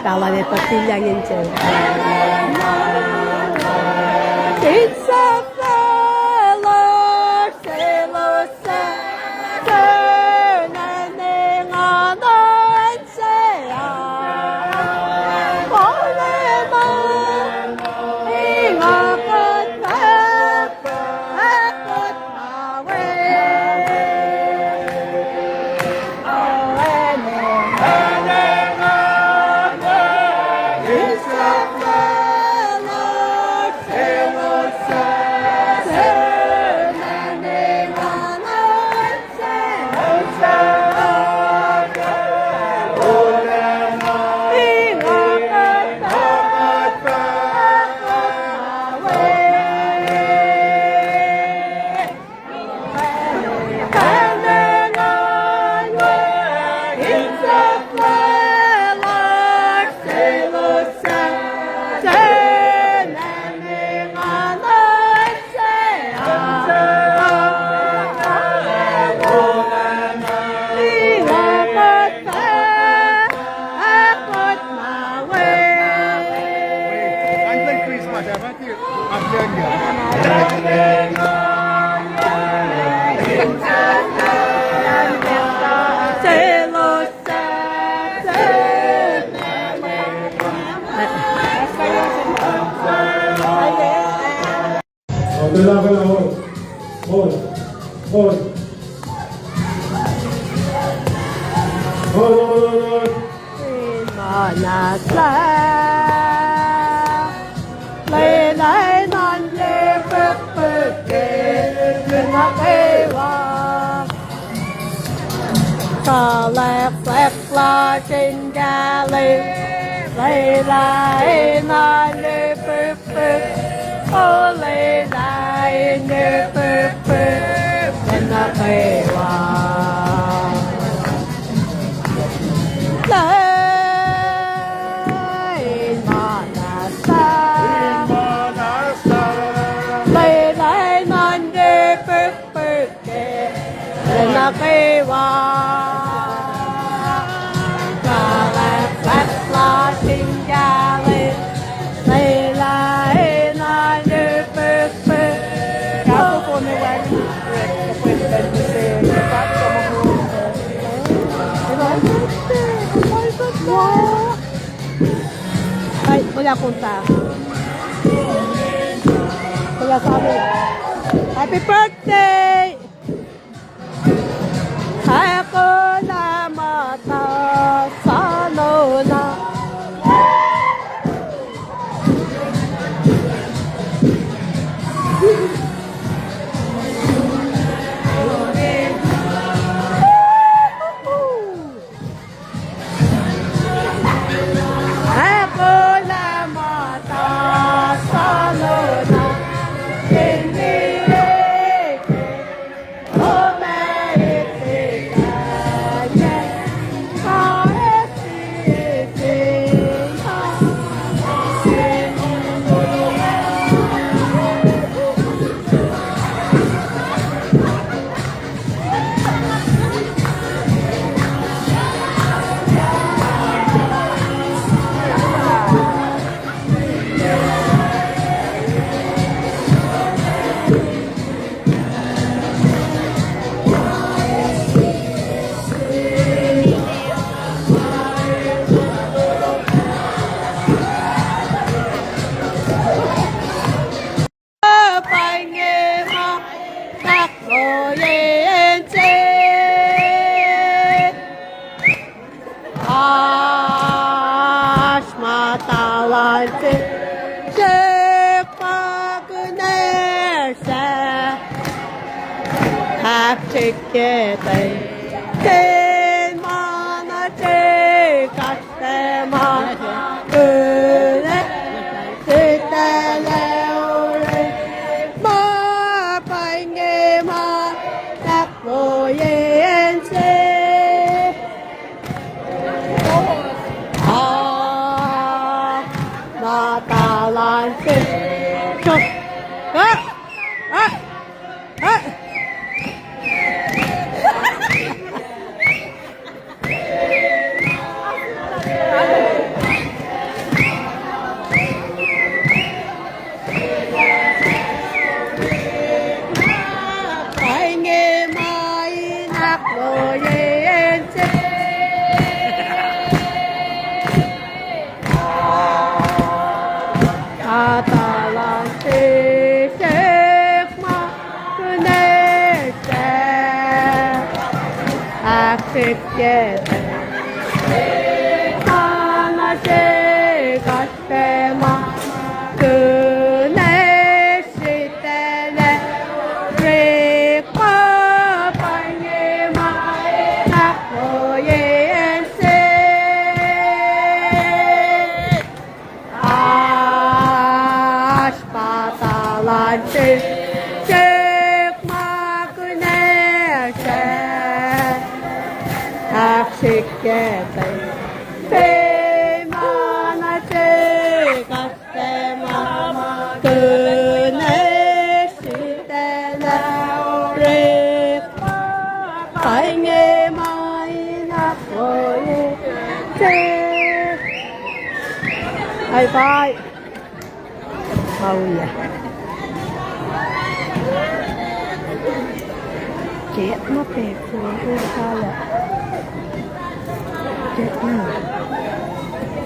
Talane patilhangin dyan. It's a fellow, sailor, turning on the sail. Falling on, being a good path, a good way. Oh, trên ga lê lại na lê phê phê ô lê lại lê phê phê bên na phê hoa lê na na sa lê lại na lê phê phê bên na phê hoa Voy a contar. Voy a saber. Happy birthday! Hakuna Matata Sanona. 쉽게 때마나 제갈 때만 그래 그때 내 우리 마방에만 딱 보이는지 나달란지 Anh mai nạc rồi yên chê ta là thế chết mà cứ nê chê thích chê ta là chê gắt chê mà cứ nê xì tê nê rì qua bài nghe mai nạc rồi yên chê Aşpatalançı çıkma güneşe Aksik gete Femana çıkaste mama Güneşi tene Rikma Kayne mayna koye Bye bye Hầu vậy chết mất đẹp rồi sao vậy chết nữa